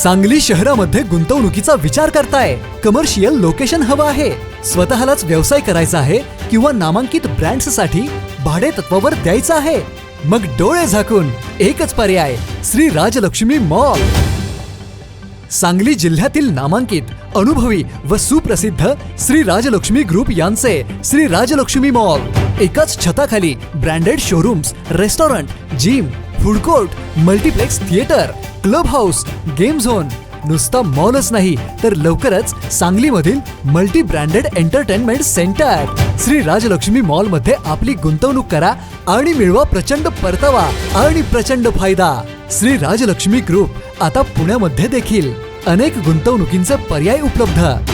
सांगली शहरामध्ये गुंतवणुकीचा विचार करताय? कमर्शियल लोकेशन हवं आहे? स्वतःलाच व्यवसाय करायचा आहे किंवा नामांकित ब्रँड्ससाठी भाडे तत्वावर द्यायचं आहे? मग डोळे झाकून एकच पर्याय, श्री राजलक्ष्मी मॉल. सांगली जिल्ह्यातील नामांकित, अनुभवी व सुप्रसिद्ध श्री राजलक्ष्मी ग्रुप यांचे श्री राजलक्ष्मी मॉल. एकाच छताखाली branded showrooms, restaurant, gym, food court, multiplex theatre, club house, game zone. नुसता मॉलच नाही तर लवकरच सांगलीमधील multi branded entertainment centre. Shri Rajlakshmi mall मध्ये आपली गुंतवणूक करा आणि मिळवा प्रचंड परतावा आणि प्रचंड फायदा. श्री राजलक्ष्मी ग्रुप आता पुण्यामध्ये देखील. अनेक गुंतवणुकींचे पर्याय उपलब्ध.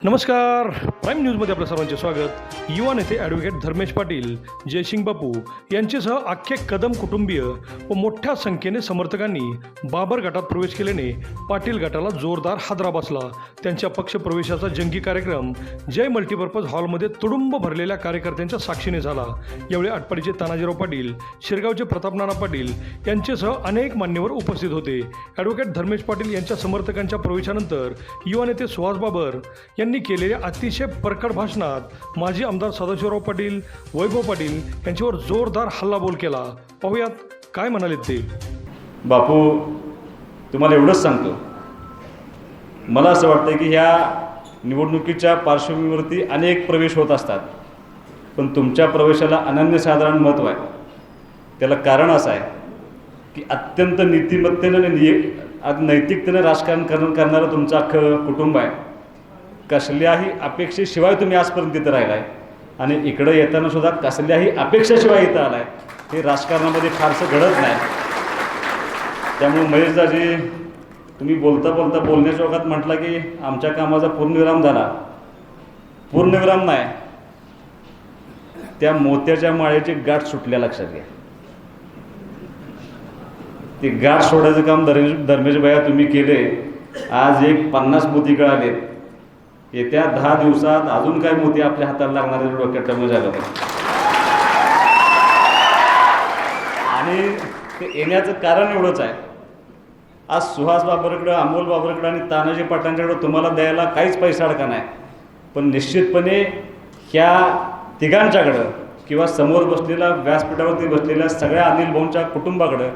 नमस्कार, प्राईम न्यूजमध्ये आपल्या सर्वांचे स्वागत. युवा नेते ॲडव्होकेट धर्मेश पाटील, जयसिंग बापू यांच्यासह अख्खे कदम कुटुंबीय व मोठ्या संख्येने समर्थकांनी बाबर गटात प्रवेश केल्याने पाटील गटाला जोरदार हादरा बसला. त्यांच्या पक्षप्रवेशाचा जंगी कार्यक्रम जय मल्टीपर्पज हॉलमध्ये तुडुंब भरलेल्या कार्यकर्त्यांच्या साक्षीने झाला. यावेळी आटपाडीचे तानाजीराव पाटील, शिरगावचे प्रतापनाना पाटील यांच्यासह अनेक मान्यवर उपस्थित होते. ॲडव्होकेट धर्मेश पाटील यांच्या समर्थकांच्या प्रवेशानंतर युवा नेते सुहास बाबर यांनी केलेल्या अतिशय परखड भाषणात माजी आमदार सदाशिवराव पाटील, वैभव पाटील यांच्यावर जोरदार हल्लाबोल केला. पाहूयात काय म्हणाले ते. बापू, तुम्हाला एवढंच सांगतो, मला असं वाटतं की ह्या निवडणुकीच्या पार्श्वभूमीवरती अनेक प्रवेश होत असतात, पण तुमच्या प्रवेशाला अनन्यसाधारण महत्त्व आहे. त्याला कारण असं आहे की अत्यंत नीतिमत्तेनं आणि नैतिकतेनं राजकारण करणारं तुमचं अख्खं कुटुंब आहे. कसल्याही अपेक्षेशिवाय तुम्ही आजपर्यंत तिथं राहिला आहे आणि इकडं येताना सुद्धा कसल्याही अपेक्षेशिवाय इथं आला आहे. हे राजकारणामध्ये फारसं घडत नाही. त्यामुळे महेशदाजी, तुम्ही बोलता बोलता बोलण्याच्या वखत म्हटला की आमच्या कामाचा पूर्णविराम झाला. पूर्णविराम नाही, त्या मोत्याच्या माळेची गाठ सुटल्या, लक्षात घ्या. ते गाठ सोडायचं काम धर्मेश भैया तुम्ही केले. आज एक 50 मोती कळालेत. येत्या 10 दिवसात अजून काय मोती आपल्या हाताला लागणारे डोक्यात टमून झालं. आणि ते येण्याचं कारण एवढंच आहे, आज सुहास बाबरकडं, अमोल बाबरकडं आणि तानाजी पाटलांच्याकडं तुम्हाला द्यायला काहीच पैसा अडका नाही, पण निश्चितपणे ह्या तिघांच्याकडं किंवा समोर बसलेल्या व्यासपीठावरती बसलेल्या सगळ्या अनिल भाऊंच्या कुटुंबाकडं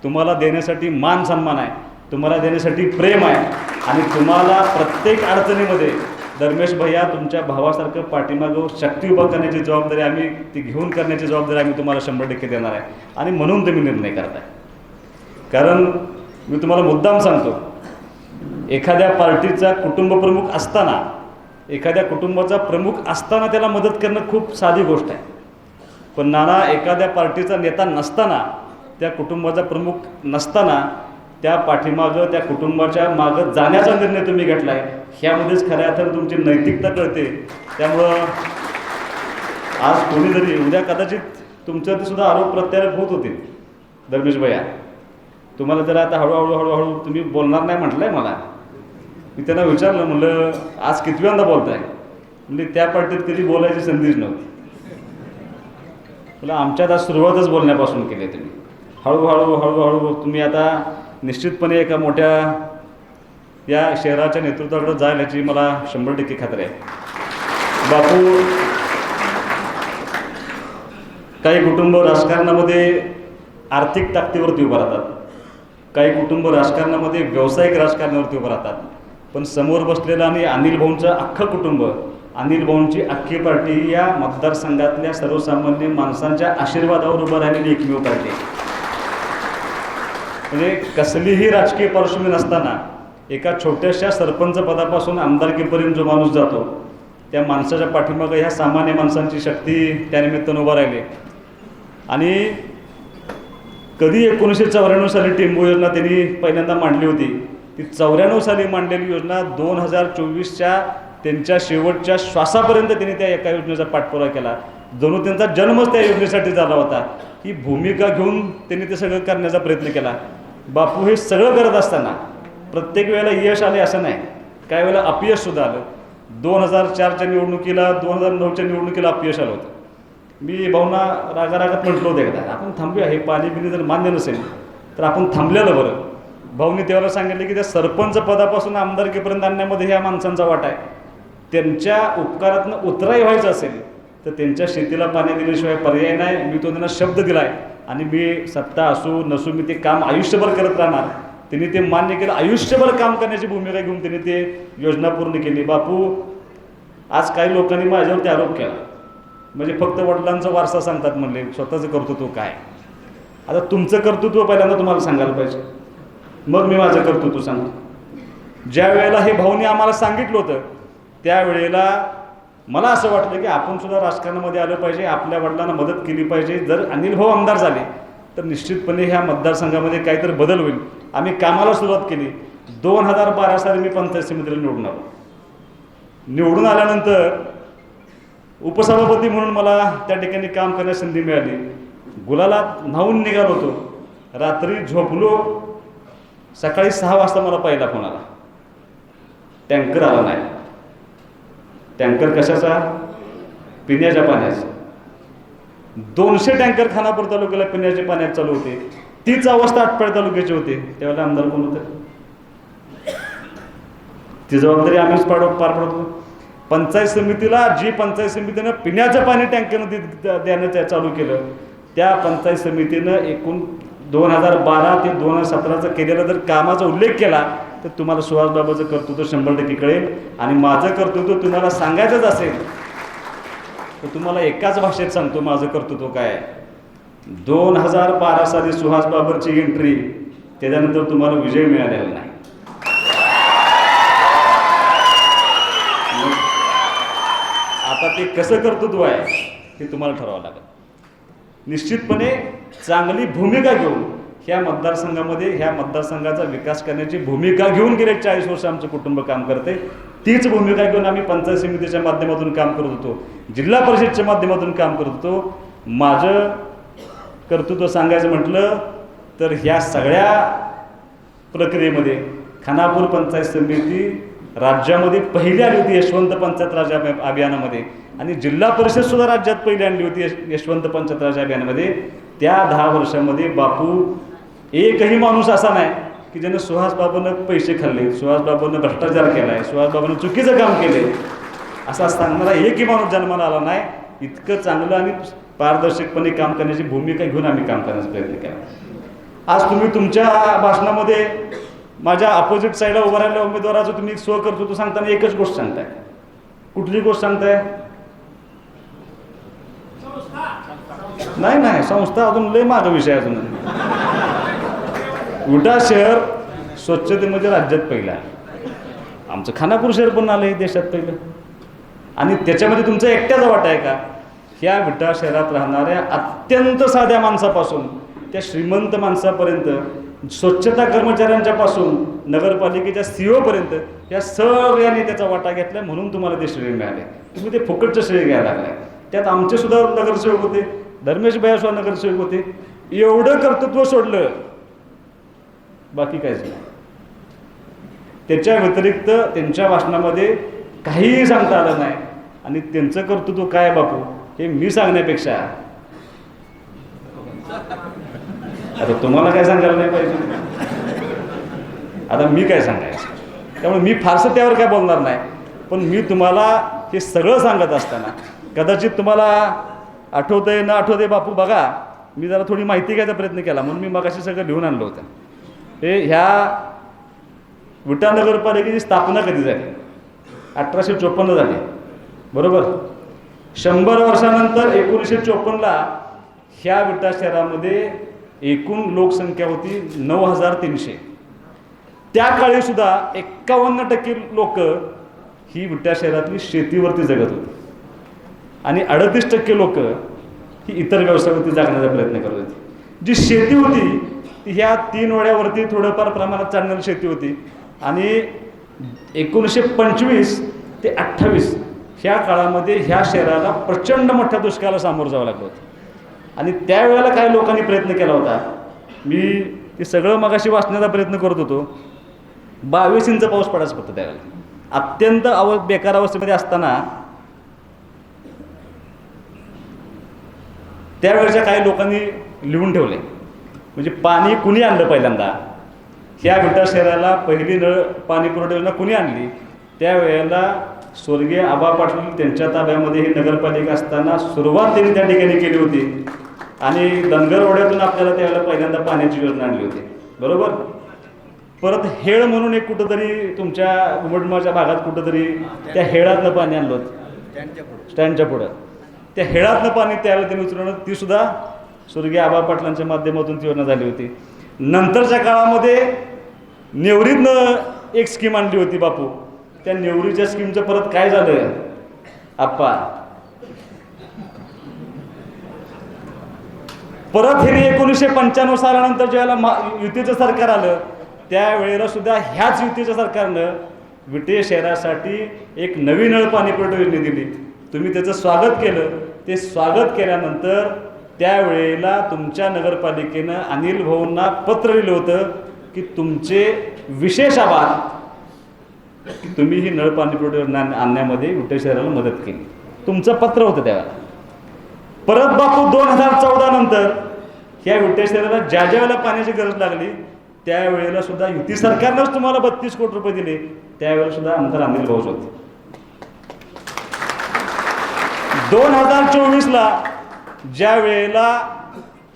तुम्हाला देण्यासाठी मान सन्मान आहे, तुम्हाला देण्यासाठी प्रेम आहे. आणि तुम्हाला प्रत्येक अडचणीमध्ये धर्मेश भैया तुमच्या भावासारखं पाठीमागं शक्ती उभा करण्याची जबाबदारी आम्ही ती घेऊन करण्याची जबाबदारी आम्ही तुम्हाला 100% देणार आहे. आणि म्हणून तुम्ही निर्णय करताय. कारण मी तुम्हाला मुद्दाम सांगतो, एखाद्या पार्टीचा कुटुंबप्रमुख असताना, एखाद्या कुटुंबाचा प्रमुख असताना त्याला मदत करणं खूप साधी गोष्ट आहे. पण नाना, एखाद्या पार्टीचा नेता नसताना, त्या कुटुंबाचा प्रमुख नसताना त्या पाठीमागं, त्या कुटुंबाच्या मागं जाण्याचा निर्णय तुम्ही घेतला आहे. ह्यामध्येच खऱ्या अर्थानं तुमची नैतिकता कळते. त्यामुळं आज कोणी जरी उद्या कदाचित तुमच्यावरती सुद्धा आरोप प्रत्यारोप होत होते. धर्मेश भैया, तुम्हाला जर आता हळूहळू तुम्ही बोलणार नाही म्हटलं आहे मला. मी त्यांना विचारलं, म्हणलं आज कितव्यांदा बोलताय? म्हणजे त्या पार्टीत कधी बोलायची संधीच नव्हती. मला आमच्यात आज सुरुवातच बोलण्यापासून केली. तुम्ही हळूहळू तुम्ही आता निश्चितपणे एका मोठ्या या शहराच्या नेतृत्वाकडे जाईल याची मला 100% खात्री आहे. बापू, काही कुटुंब राजकारणामध्ये आर्थिक ताकदीवरती उभं राहतात, काही कुटुंब राजकारणामध्ये व्यावसायिक राजकारणावरती उभं राहतात, पण समोर बसलेलं आणि अनिल भाऊंचं अख्खं कुटुंब, अनिल भाऊंची अख्खी पार्टी या मतदारसंघातल्या सर्वसामान्य माणसांच्या आशीर्वादावर उभं राहिलेली एकमेव पार्टी. म्हणजे कसलीही राजकीय पार्श्वभूमी नसताना एका छोट्याशा सरपंच पदापासून आमदारकीपर्यंत जो माणूस जातो, त्या माणसाच्या पाठीमागं ह्या सामान्य माणसांची शक्ती त्यानिमित्तानं उभा राहिली. आणि कधी 1994 साली टेंबू योजना त्यांनी पहिल्यांदा मांडली होती. ती 94 साली मांडलेली योजना 2024च्या त्यांच्या शेवटच्या श्वासापर्यंत त्यांनी त्या एका योजनेचा पाठपुरावा केला. जणू त्यांचा जन्मच त्या योजनेसाठी झाला होता. ही भूमिका घेऊन त्यांनी ते सगळं करण्याचा प्रयत्न केला. बापू, हे सगळं करत असताना प्रत्येक वेळेला यश आले असं नाही, काही वेळेला अपयशसुद्धा आलं. 2004च्या निवडणुकीला, 2009च्या निवडणुकीला अपयश आलं होतं. मी भाऊंना रागारागात म्हटलं होतं एकदा, आपण थांबूया, हे पाणी बिणी जर मान्य नसेल तर आपण थांबलेलं बरं. भाऊनी तेव्हा सांगितलं की त्या सरपंच पदापासून आमदारकीपर्यंत आणण्यामध्ये ह्या माणसांचा वाटा आहे. त्यांच्या उपकारातनं उतराई व्हायचं असेल तर त्यांच्या शेतीला पाणी दिल्याशिवाय पर्याय नाही. मी तो त्यांना शब्द दिला आहे आणि मी सत्ता असू नसू मी ते काम आयुष्यभर करत राहणार. त्यांनी ते मान्य केलं. आयुष्यभर काम करण्याची भूमिका घेऊन त्यांनी ते योजना पूर्ण केली. बापू, आज काही लोकांनी माझ्यावरती आरोप केला, म्हणजे फक्त वडिलांचा वारसा सांगतात म्हणले, स्वतःचं कर्तृत्व काय. आता तुमचं कर्तृत्व पहिल्यांदा तुम्हाला सांगायला पाहिजे, मग मी माझं कर्तृत्व सांगतो. ज्या वेळेला हे भाऊनी आम्हाला सांगितलं होतं त्यावेळेला मला असं वाटलं की आपण सुद्धा राजकारणामध्ये आलं पाहिजे, आपल्या वडिलांना मदत केली पाहिजे. जर अनिल भाऊ आमदार झाले तर निश्चितपणे ह्या मतदारसंघामध्ये काहीतरी बदल होईल. आम्ही कामाला सुरुवात केली. 2012 साली मी पंचायत समितीला निवडून आलो. निवडून आल्यानंतर उपसभापती म्हणून मला त्या ठिकाणी काम करण्याची संधी मिळाली. गुलालात न्हावून निघालो होतो. रात्री झोपलो. सकाळी 6 वाजता मला पहिला फोन आला, टँकर आला नाही. टँकर कशाचा? पिण्याच्या पाण्याचा. 200 टँकर खानापूर तालुक्याला पिण्याच्या पाण्यात चालू होते. तीच अवस्था आटपाडी तालुक्याची होते. त्यावेळेला आमदार कोण होतं? ती जबाबदारी आम्हीच पार पडतो. पंचायत समितीला जी पंचायत समितीनं पिण्याचं पाणी टँकरनं देण्याचं चालू केलं, त्या पंचायत समितीनं एकूण 2012 ते 2017 केलेला जर कामाचा उल्लेख केला तर तुम्हाला सुहासबाबाचं कर्तृत्व 100% कळेल. आणि माझं कर्तृत्व तुम्हाला सांगायचंच असेल तर तुम्हाला एकाच भाषेत सांगतो माझं कर्तृत्व काय आहे. 2012 साली सुहासबाबरची एंट्री, त्याच्यानंतर तुम्हाला विजय मिळालेला नाही. आता ते कसं कर्तृत्व आहे हे तुम्हाला ठरवावं लागेल. निश्चितपणे चांगली भूमिका घेऊन ह्या मतदारसंघामध्ये ह्या मतदारसंघाचा विकास करण्याची भूमिका घेऊन गेले 40 वर्ष आमचं कुटुंब काम करते. तीच भूमिका घेऊन आम्ही पंचायत समितीच्या माध्यमातून काम करत होतो, जिल्हा परिषदच्या माध्यमातून काम करत होतो. माझं कर्तृत्व सांगायचं म्हटलं तर ह्या सगळ्या प्रक्रियेमध्ये खानापूर पंचायत समिती राज्यामध्ये पहिली आली होती यशवंत पंचायत राज अभियानामध्ये, आणि जिल्हा परिषद सुद्धा राज्यात पहिली आणली होती यशवंत पंचायत राज अभियानामध्ये. त्या 10 वर्षामध्ये बापू एकही माणूस असा नाही की ज्यानं सुहासबाबांना पैसे खाल्ले, सुहासबाबांना भ्रष्टाचार केला आहे, सुहासबाबांना चुकीचं काम केले असा सांगणारा एकही माणूस जन्माला आला नाही. इतकं चांगलं आणि पारदर्शकपणे काम करण्याची भूमिका घेऊन आम्ही काम करण्याचा प्रयत्न केला. आज तुम्ही तुमच्या भाषणामध्ये माझ्या अपोजिट साईडला उभा राहिलेल्या उमेदवाराचं तुम्ही स्वकर्तृत्व सांगताना एकच गोष्ट सांगताय. कुठली गोष्ट सांगताय? नाही, संस्था अजून लय मागं विषय. अजून विटा शहर स्वच्छतेमध्ये राज्यात पहिलं आहे. आमचं खानापूर शहर पण आलं हे देशात पहिलं. आणि त्याच्यामध्ये तुमचा एकट्याचा वाटा आहे का? ह्या विटा शहरात राहणाऱ्या अत्यंत साध्या माणसापासून त्या श्रीमंत माणसापर्यंत, स्वच्छता कर्मचाऱ्यांच्यापासून नगरपालिकेच्या CEO पर्यंत या सगळ्यांनी त्याचा वाटा घेतला, म्हणून तुम्हाला ते श्रेय मिळाले. तुम्ही ते फुकटचं श्रेय घ्यायला लागलाय. त्यात आमचे सुद्धा नगरसेवक होते, धर्मेश भैया सुद्धा नगरसेवक होते. एवढं कर्तृत्व सोडलं, बाकी काहीच नाही. त्याच्या व्यतिरिक्त त्यांच्या भाषणामध्ये काहीही सांगता आलं नाही. आणि त्यांचं कर्तृत्व काय बापू हे मी सांगण्यापेक्षा आता तुम्हाला काय सांगायला नाही पाहिजे, आता मी काय सांगायचं. त्यामुळे मी फारसं त्यावर काय बोलणार नाही. पण मी तुम्हाला हे सगळं सांगत असताना कदाचित तुम्हाला आठवतंय न आठवतंय बापू, बघा मी जरा थोडी माहिती घ्यायचा प्रयत्न केला म्हणून मी मगाशी सगळं लिहून आणलं होतं. हे ह्या विटा नगरपालिकेची स्थापना कधी झाली? 1854 झाली, बरोबर. 100 वर्षानंतर 1954ला ह्या विटा शहरामध्ये एकूण लोकसंख्या होती 9300. त्या काळी सुद्धा 51% लोक ही विटा शहरातली शेतीवरती जगत होती आणि 38% लोक ही इतर व्यवसायावरती जगण्याचा प्रयत्न करत होती. जी शेती होती ती ह्या 3 ओढ्यावरती थोडंफार प्रमाणात चालणारी शेती होती. आणि 1925 ते 28 ह्या काळामध्ये ह्या शहराला प्रचंड मोठ्या दुष्काळाला सामोरं जावं लागलं होतं. आणि त्यावेळेला काही लोकांनी प्रयत्न केला होता. मी ते सगळं मगाशी वाचण्याचा प्रयत्न करत होतो. 22 इंच पाऊस पडायचा फक्त त्यावेळेला. अत्यंत बेकार अवस्थेमध्ये असताना त्यावेळेच्या काही लोकांनी लिहून ठेवले म्हणजे पाणी कुणी आणलं पहिल्यांदा, ह्या विटा शहराला पहिली नळ पाणी पुरवठा योजना कुणी आणली, त्यावेळेला स्वर्गीय आबा पाटील त्यांच्या ताब्यामध्ये ही नगरपालिका असताना सुरुवात त्यांनी त्या ठिकाणी केली होती आणि धनगरवाड्यातून आपल्याला त्यावेळेला पहिल्यांदा पाण्याची योजना आणली होती, बरोबर. परत हेळ म्हणून एक कुठंतरी तुमच्या उमडमाच्या भागात कुठंतरी त्या हेळातनं पाणी आणलं होतं, स्टँडच्या पुढं त्या हेळातनं पाणी त्यावेळेला त्यांनी उचलवणं, ती सुद्धा स्वर्गीय आबा पाटलांच्या माध्यमातून ती योजना झाली होती. नंतरच्या काळामध्ये नेवरीतनं एक स्कीम आणली होती बापू, त्या नेवरीच्या स्कीमचं परत काय झालं आप्पा, परत हे 1995 सालानंतर ज्यावेळेला युतीचं सरकार आलं त्यावेळेला सुद्धा ह्याच युतीच्या सरकारनं विटे शहरासाठी एक नवी नळ पाणी पुरवठा योजना दिली. तुम्ही त्याचं स्वागत केलं. ते स्वागत केल्यानंतर त्यावेळेला तुमच्या नगरपालिकेनं अनिल भाऊंना पत्र लिहिलं होतं की तुमचे विशेष आभार की तुम्ही ही नळ पाणी पुरवठा योजना आणण्यामध्ये विटे शहराला मदत केली. तुमचं पत्र होतं त्यावेळेला. परत बापू 2014 नंतर ह्या विटे शहराला ज्या वेळेला पाण्याची गरज लागली त्यावेळेला सुद्धा युती सरकारनंच तुम्हाला 32 कोटी रुपये दिले. त्यावेळेला सुद्धा आमदार अनिल भाऊच होते. 2024ला ज्या वेळेला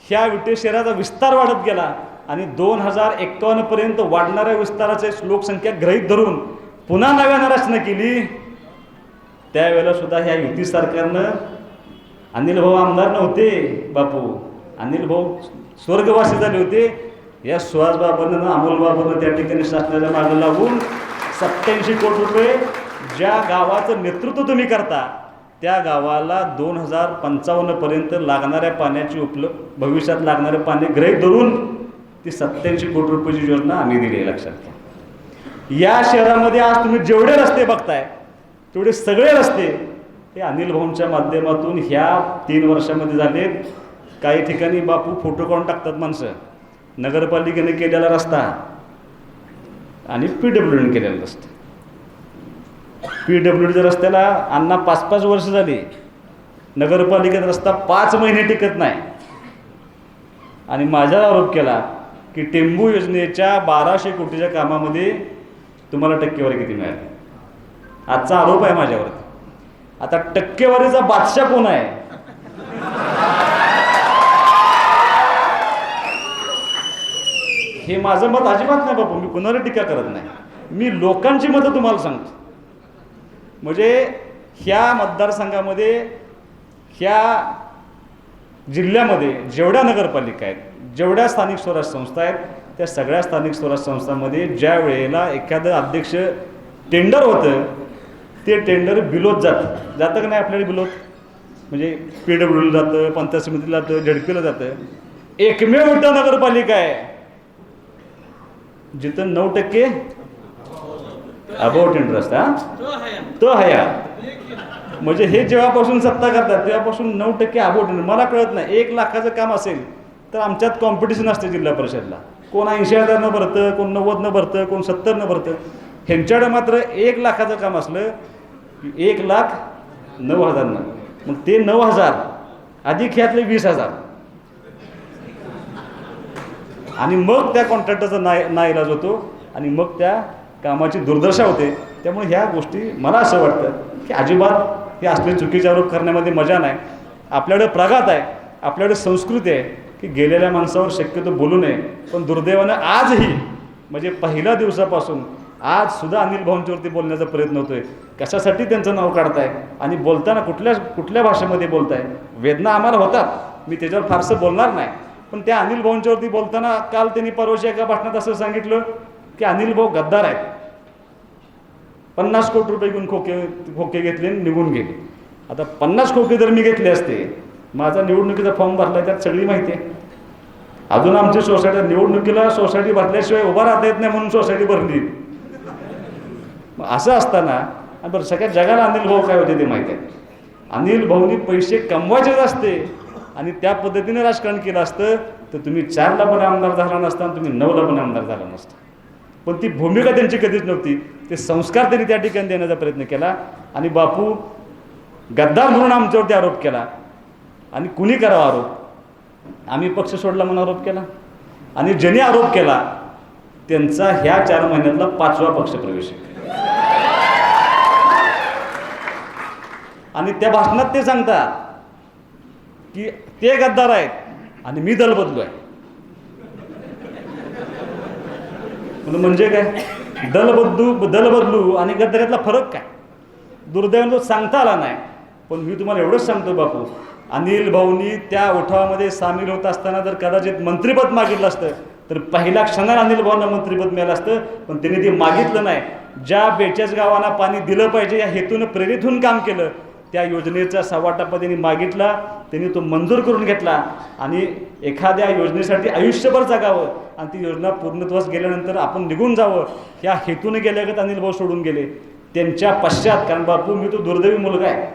ह्या विटे शहराचा विस्तार वाढत गेला आणि 2051 पर्यंत वाढणाऱ्या विस्ताराची लोकसंख्या गृहीत धरून पुन्हा नव्यानं रचना केली त्यावेळेला सुद्धा ह्या युती सरकारनं, अनिल भाऊ आमदार नव्हते बापू, अनिल भाऊ स्वर्गवासी झाले होते. या सुहास बाबांना अमोल बाबांना त्या ठिकाणी शासनाच्या मागे लागून 87 कोटी रुपये ज्या गावाचं नेतृत्व तुम्ही करता त्या गावाला 2055 पर्यंत लागणाऱ्या पाण्याची भविष्यात लागणारे पाणी गृहीत धरून ती 87 कोटी रुपयाची योजना आम्ही दिली. लक्षात घ्या. या शहरामध्ये आज तुम्ही जेवढे रस्ते बघताय तेवढे सगळे रस्ते हे अनिल भाऊंच्या माध्यमातून ह्या 3 वर्षामध्ये झालेत. काही ठिकाणी बापू फोटो काढून टाकतात माणसं, नगरपालिकेने केलेला रस्ता आणि PWDने केलेला रस्ता. PWDच्या रस्त्याला अण्णा 5-5 वर्ष झाली, नगरपालिकेचा रस्ता 5 महिने टिकत नाही. आणि माझ्यावर आरोप केला की टेंबू योजनेच्या 1200 कोटीच्या कामामध्ये तुम्हाला टक्केवारी किती मिळाली. आजचा आरोप आहे माझ्यावरती. आता टक्केवारीचा बादशाह कोण आहे? हे माझं मत अजिबात नाही बापू, मी कुणाला टीका करत नाही. मी लोकांची मतं तुम्हाला सांगतो. म्हणजे ह्या मतदारसंघामध्ये ह्या जिल्ह्यामध्ये जेवढ्या नगरपालिका आहेत, जेवढ्या स्थानिक स्वराज्य संस्था आहेत, त्या सगळ्या स्थानिक स्वराज्य संस्थांमध्ये ज्या वेळेला एखादं अध्यक्ष टेंडर होतं ते टेंडर बिलोत जातं का नाही आपल्याला बिलोत, म्हणजे PWDला जातं, पंचायत समितीला जातं, ZPला जातं. एकमेव विटा नगरपालिका आहे जिथं 9% अबाव टेंडर असतात तो हया. म्हणजे हे जेव्हापासून सत्ता करतात तेव्हापासून 9% अबाव टेंडर. मला कळत नाही, 1 लाखाचं काम असेल तर आमच्यात कॉम्पिटिशन असते जिल्हा परिषदला. कोण 80,000 भरतं, कोण 90 भरतं, कोण 70 भरतं. ह्यांच्याकडे मात्र 1 लाखाचं काम असलं 1,09,000. मग ते 9,000 अधिक ह्यातले 20,000 आणि मग त्या कॉन्ट्रॅक्टरचा नाईलाज होतो आणि मग त्या कामाची दुर्दशा होते. त्यामुळे ह्या गोष्टी मला असं वाटतं की अजिबात हे असले चुकीचे आरोप करण्यामध्ये मजा नाही. आपल्याकडे प्रघात आहे, आपल्याकडे संस्कृती आहे की गेलेल्या माणसावर शक्यतो बोलू नये. पण दुर्दैवानं आजही म्हणजे पहिल्या दिवसापासून आज सुद्धा अनिल भाऊंच्यावरती बोलण्याचा प्रयत्न होतोय. कशासाठी त्यांचं नाव काढताय आणि बोलताना कुठल्या भाषेमध्ये बोलताय. वेदना आम्हाला होतात, मी त्याच्यावर फारसं बोलणार नाही. पण त्या अनिल भाऊंच्यावरती बोलताना काल त्यांनी परवाच्या एका भाषणात असं सांगितलं की अनिल भाऊ गद्दार आहेत. 50 कोटी रुपये घेऊन खोके घेतले आणि निघून गेले. आता 50 खोके जर मी घेतले असते, माझा निवडणुकीचा फॉर्म भरला त्यात सगळी माहिती आहे. अजून आमच्या सोसायटी निवडणुकीला सोसायटी भरल्याशिवाय उभा राहता येत नाही म्हणून सोसायटी भरली. असं असताना आणि बरं सगळ्या जगाला अनिल भाऊ काय होते ते माहिती आहे. अनिल भाऊनी पैसे कमवायचेच असते आणि त्या पद्धतीने राजकारण केलं असतं तर तुम्ही 4ला पण आमदार झाला नसता आणि तुम्ही 9ला पण आमदार झाला नसता. पण ती भूमिका त्यांची कधीच नव्हती. ते संस्कार त्यांनी त्या ठिकाणी देण्याचा प्रयत्न केला आणि बापू गद्दार म्हणून आमच्यावरती आरोप केला. आणि कुणी करावा आरोप? आम्ही पक्ष सोडला म्हणून आरोप केला. आणि ज्यांनी आरोप केला त्यांचा ह्या 4 महिन्यातला 5वा पक्षप्रवेश आहे. आणि त्या भाषणात ते सांगतात की ते गद्दार आहेत आणि मी दल बदलू आहे. म्हणजे काय, दल बदलू आणि गद्दारीतला फरक काय? दुर्दैवाने तो सांगता आला नाही. पण मी तुम्हाला एवढंच सांगतो बापू, अनिल भाऊनी त्या उठावामध्ये सामील होत असताना जर कदाचित मंत्रिपद मागितलं असतं तर पहिल्या क्षणाला अनिल भाऊंना मंत्रिपद मिळालं असतं. पण त्यांनी ते मागितलं नाही. ज्या 42 गावांना पाणी दिलं पाहिजे या हेतून प्रेरित होऊन काम केलं. त्या योजनेचा 1.25 टप्पा त्यांनी मागितला, त्यांनी तो मंजूर करून घेतला आणि एखाद्या योजनेसाठी आयुष्यभर जगावं आणि ती योजना पूर्णत्वास गेल्यानंतर आपण निघून जावं ह्या हेतूने गेल्यागत अनिल भाऊ सोडून गेले. त्यांच्या पश्चात, कारण बापू मी तो दुर्दैवी मुलगा आहे,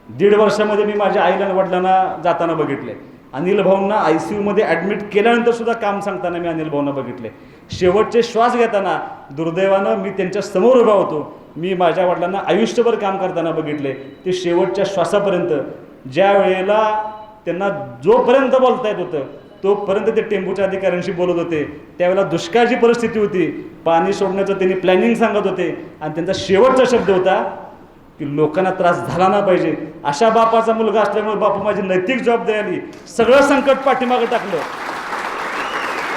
1.5 वर्षामध्ये मी माझ्या आईला आणि वडिलांना जाताना बघितले. अनिल भाऊंना ICU मध्ये ॲडमिट केल्यानंतर सुद्धा काम सांगताना मी अनिल भाऊंना बघितले. शेवटचे श्वास घेताना दुर्दैवानं मी त्यांच्या समोर उभा होतो. मी माझ्या वडिलांना आयुष्यभर काम करताना बघितले. ते शेवटच्या श्वासापर्यंत, ज्या वेळेला त्यांना जोपर्यंत बोलता येत होतं तोपर्यंत ते टेम्पोच्या अधिकाऱ्यांशी बोलत होते. त्यावेळेला दुष्काळाची परिस्थिती होती, पाणी सोडण्याचं त्यांनी प्लॅनिंग सांगत होते आणि त्यांचा शेवटचा शब्द होता की लोकांना त्रास झाला ना पाहिजे. अशा बापाचा मुलगा असल्यामुळे बापू माझी नैतिक जबाबदारी आली, सगळं संकट पाठीमागं टाकलं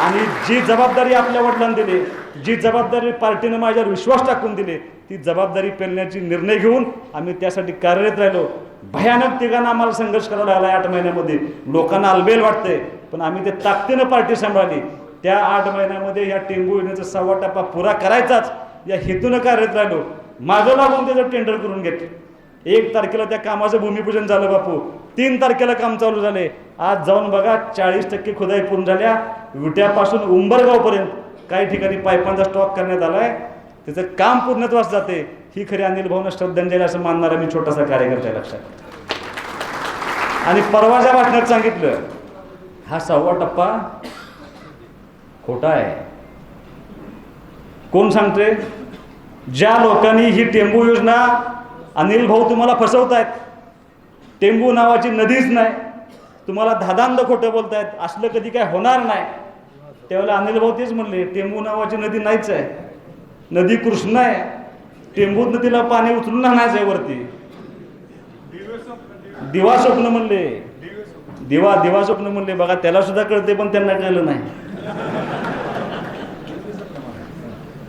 आणि जी जबाबदारी आपल्या वडिलांना दिली, जी जबाबदारी पार्टीनं माझ्यावर विश्वास टाकून दिली, ती जबाबदारी पेलण्याची निर्णय घेऊन आम्ही त्यासाठी कार्यरत राहिलो. भयानक तिघांना आम्हाला संघर्ष करावा लागला 8 महिन्यामध्ये. लोकांना अलबेल वाटतंय पण आम्ही ते ताकदीनं पार्टी सांभाळली. त्या 8 महिन्यामध्ये या टेंबू योजनेचा 1.25 टप्पा पुरा करायचाच या हेतूनं कार्यरत राहिलो. मागं लागून त्याचं टेंडर करून घेतलं. 1 तारखेला त्या कामाचं भूमिपूजन झालं बापू. 3 तारखेला काम चालू झाले. आज जाऊन बघा 40% खुदाई पूर्ण झाल्या. विट्यापासून उंबरगावपर्यंत काही ठिकाणी पाईपांचा स्टॉक करण्यात आला आहे. त्याचं काम पूर्णत्वास जाते. ही खरी अनिल भाऊंना श्रद्धांजली असं मानणारा मी छोटासा कार्यकर्ता आहे लक्षात. आणि परवाच्या भाषणात सांगितलं हा 1.25 टप्पा खोटा आहे. कोण सांगतोय? ज्या लोकांनी ही टेंबू योजना, अनिल भाऊ तुम्हाला फसवतायत. टेंबू नावाची नदीच नाही, तुम्हाला धादांद खोटं बोलतायत, असलं कधी काय होणार नाही. त्यावेळेला अनिल भाऊ तेच म्हणले टेंबू नावाची नदी नाहीच आहे, नदी कृष्ण आहे. टेंबूत नदीला पाणी उचलून आणायचं आहे वरती. दिवा स्वप्न म्हणले, दिवा स्वप्न म्हणले. बघा त्याला सुद्धा कळते पण त्यांना कळलं नाही.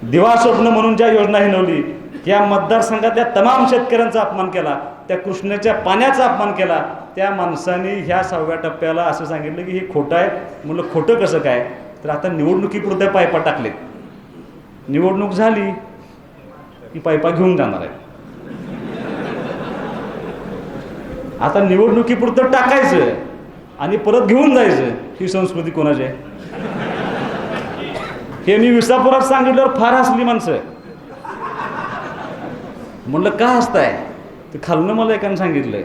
दिवा स्वप्न म्हणून ज्या योजना हिनवली या मतदारसंघातल्या तमाम शेतकऱ्यांचा अपमान केला, त्या कृष्णाच्या पाण्याचा अपमान केला. त्या माणसाने ह्या 6व्या टप्प्याला असं सांगितलं की हे खोटं आहे. म्हणलं खोटं कसं काय? तर आता निवडणुकीपुरत्या पायपा टाकलेत. निवडणूक झाली की पायपा घेऊन जाणार आहे. आता निवडणुकीपुरतं टाकायचं आणि परत घेऊन जायचं, ही संस्कृती कोणाची आहे? हे मी विसापुरात सांगितल्यावर फार हसली माणसं. म्हणलं का हसताय? ते खालनं मला एकाने सांगितलंय.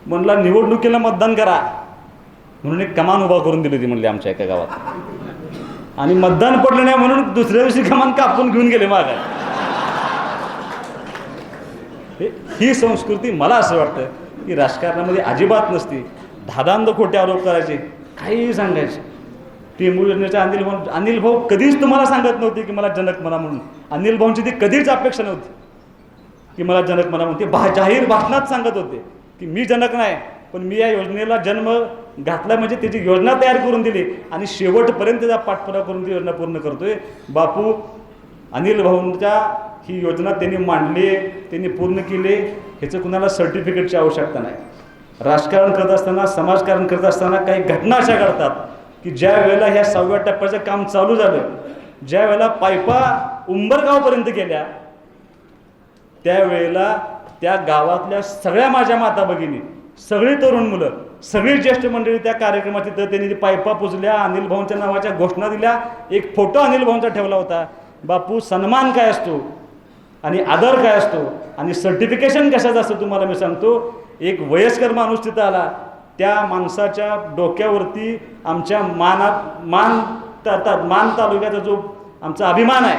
म्हणलं निवडणुकीला मतदान करा म्हणून एक कमान उभा करून दिली होती म्हणले आमच्या एका गावात, आणि मतदान पडलं नाही म्हणून दुसऱ्या दिवशी कमान कापून घेऊन गेले मागे. ही संस्कृती मला असं वाटतं की राजकारणामध्ये अजिबात नसती. धादांद खोटे आरोप करायचे, काहीही सांगायचे. टेंबू योजनेच्या अनिल भाऊ कधीच तुम्हाला सांगत नव्हते की मला जनक म्हणा म्हणून. अनिल भाऊंची ती कधीच अपेक्षा नव्हती की मला जनक म्हणा म्हणून. ते जाहीर भाषणात सांगत होते की मी जनक नाही, पण मी या योजनेला जन्म घातला म्हणजे त्याची योजना तयार करून दिली आणि शेवटपर्यंत त्याचा पाठपुरावा करून ती योजना पूर्ण करतोय. बापू अनिल भाऊंच्या ही योजना त्यांनी मांडली, त्यांनी पूर्ण केली. ह्याचं कुणाला सर्टिफिकेटची आवश्यकता नाही. राजकारण करत असताना, समाजकारण करत असताना काही घटना अशा घडतात की ज्या वेळेला ह्या 6व्या टप्प्याचं काम चालू झालं, ज्या वेळेला पायपा उंबरगावपर्यंत गेल्या, त्यावेळेला त्या गावातल्या सगळ्या माझ्या माता भगिनी, सगळी तरुण मुलं, सगळी ज्येष्ठ मंडळी त्या कार्यक्रमात तिथं त्यांनी पायपा पुजल्या, अनिल भाऊंच्या नावाच्या घोषणा दिल्या. एक फोटो अनिल भाऊंचा ठेवला होता. बापू सन्मान काय असतो आणि आदर काय असतो आणि सर्टिफिकेशन कशाचं असतं तुम्हाला मी सांगतो. एक वयस्कर माणूस तिथं आला, त्या माणसाच्या डोक्यावरती आमच्या मान तालुक्याचा जो आमचा अभिमान आहे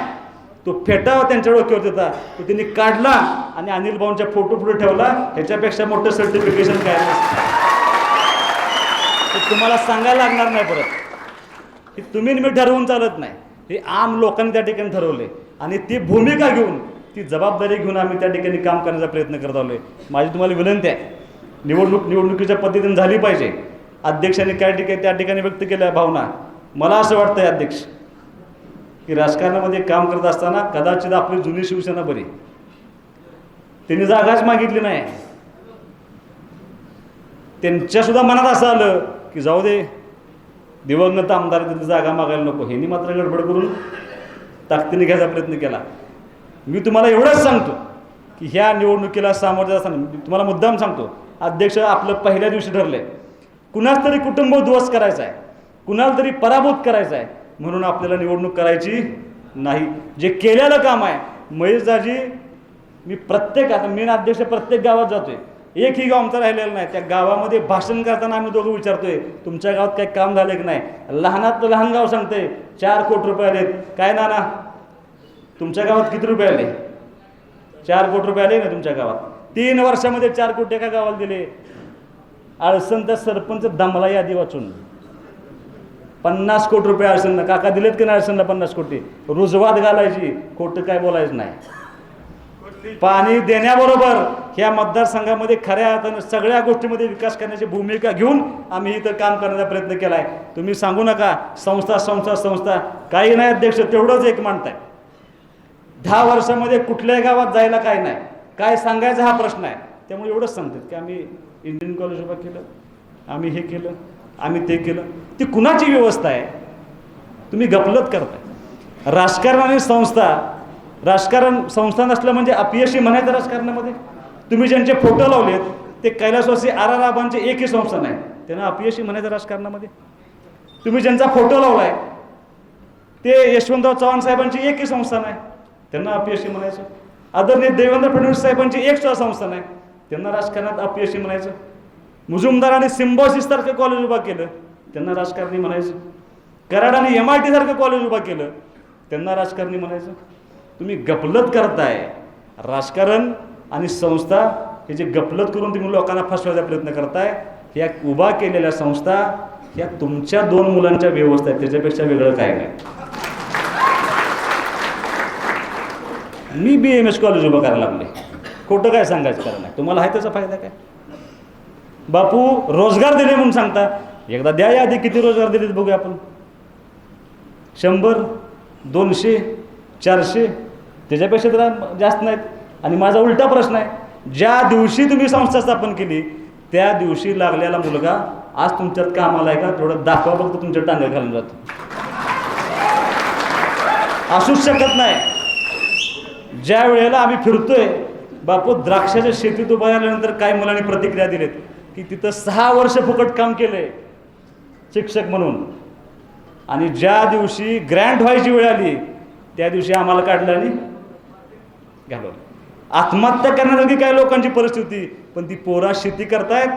तो फेटा त्यांच्या डोक्यावरती होता, तो त्यांनी काढला आणि अनिल भाऊंच्या फोटो पुढे ठेवला. ह्याच्यापेक्षा मोठं सर्टिफिकेशन काय नसतं, ते तुम्हाला सांगायला लागणार नाही परत. हे तुम्ही मी ठरवून चालत नाही, हे आम लोकांनी त्या ठिकाणी ठरवले आणि ती भूमिका घेऊन ती जबाबदारी घेऊन आम्ही त्या ठिकाणी काम करण्याचा प्रयत्न करत आलो आहे. माझी तुम्हाला विनंती आहे, निवडणुकीच्या पद्धतीने झाली पाहिजे. अध्यक्षांनी काय ठिकाणी त्या ठिकाणी व्यक्त केल्या भावना. मला असं वाटतंय अध्यक्ष की राजकारणामध्ये काम करत असताना कदाचित आपली जुनी शिवसेना बरी, त्यांनी जागाच मागितली नाही. त्यांच्यासुद्धा मनात असं आलं की जाऊ दे, दिवंगत आमदार तिथे जागा मागायला नको. ह्यांनी मात्र गडबड करून ताकदीने घ्यायचा प्रयत्न केला. मी तुम्हाला एवढंच सांगतो की ह्या निवडणुकीला सामोरं जाताना तुम्हाला मुद्दाम सांगतो, अध्यक्ष आपलं पहिल्या दिवशी ठरलंय कुणाच तरी कुटुंब उद्ध्वस्त करायचं आहे, कुणाला तरी पराभूत करायचं आहे, म्हणून आपल्याला निवडणूक करायची नाही. जे केलेलं काम आहे महेशदाजी, मी आता मेन अध्यक्ष प्रत्येक गावात जातोय, एकही गाव आमचं राहिलेलं नाही. त्या गावामध्ये भाषण करताना आम्ही दोघं विचारतोय तुमच्या गावात काही काम झालं की नाही. लहानात लहान गाव सांगतंय 4 कोटी रुपये आलेत. काय नाना तुमच्या गावात किती रुपये आले? 4 कोटी रुपये आले ना तुमच्या गावात. 3 वर्षामध्ये 4 कोटी एका गावाला दिले. आळसण त्या सरपंच दमला यादी वाचून 50 कोटी रुपये आळसणला. काका दिलेत की नाही आळसणला 50 कोटी? रुजवात घालायची, खोटं काय बोलायचं नाही. पाणी देण्याबरोबर ह्या मतदारसंघामध्ये खऱ्या अर्थानं सगळ्या गोष्टीमध्ये विकास करण्याची भूमिका घेऊन आम्ही इथं काम करण्याचा प्रयत्न केला आहे. तुम्ही सांगू नका संस्था संस्था संस्था, काही नाही अध्यक्ष, तेवढंच एक मानताय. 10 वर्षामध्ये कुठल्याही गावात जायला काय नाही, काय सांगायचा हा प्रश्न आहे. त्यामुळे एवढंच सांगतात की आम्ही इंजिनिअरिंग कॉलेज उभं केलं, आम्ही हे केलं, आम्ही ते केलं. ती कुणाची व्यवस्था आहे? तुम्ही गफलत करताय. राजकारण आणि राजकारण संस्था नसलं म्हणजे अपयशी म्हणायचं राजकारणामध्ये. तुम्ही ज्यांचे फोटो लावलेत ते कैलासवासी RR आबांचे एकही संस्था नाही, त्यांना अपयशी म्हणायचं राजकारणामध्ये. तुम्ही ज्यांचा फोटो लावलाय ते यशवंतराव चव्हाण साहेबांची एकही संस्था नाही, त्यांना अपयशी म्हणायचं. आदरणीय देवेंद्र फडणवीस साहेबांची एक सुद्धा संस्था नाही, त्यांना राजकारणात अपयशी म्हणायचं. मुजुमदार आणि सिम्बॉसिस सारखं कॉलेज उभा केलं, त्यांना राजकारणी म्हणायचं. कराड आणि MIT सारखं कॉलेज उभा केलं, त्यांना राजकारणी म्हणायचं. तुम्ही गफलत करताय. राजकारण आणि संस्था हे जे गफलत करून तुम्ही लोकांना फसवायचा प्रयत्न करताय, ह्या उभा केलेल्या संस्था ह्या तुमच्या 2 मुलांच्या व्यवस्था आहेत, त्याच्यापेक्षा वेगळं काय नाही. मी BMS कॉलेज उभं करायला लागले, खोटं काय सांगायचं कारण नाही. तुम्हाला आहे त्याचा फायदा काय? बापू रोजगार दिले म्हणून सांगता, एकदा द्या यादी किती रोजगार दिलेत बघूया आपण. 100, 200, 400, त्याच्यापेक्षा तर जास्त नाहीत. आणि माझा उलटा प्रश्न आहे, ज्या दिवशी तुम्ही संस्था स्थापन केली त्या दिवशी लागलेला मुलगा आज तुमच्यात कामाला आहे का? थोडं दाखवा बघतो, तुमच्या टांग्या घालून जातो. असूच शकत नाही. ज्या वेळेला आम्ही फिरतोय, बापू द्राक्षाच्या शेतीत उभा राहिल्यानंतर काही मुलांनी प्रतिक्रिया दिलीत की तिथं 6 वर्ष फुकट काम केलंय शिक्षक म्हणून, आणि ज्या दिवशी ग्रँट व्हायची वेळ आली त्या दिवशी आम्हाला काढलं आणि घालवलं. आत्महत्या करण्यासारखी काही लोकांची परिस्थिती, पण ती पोरा शेती करतायत.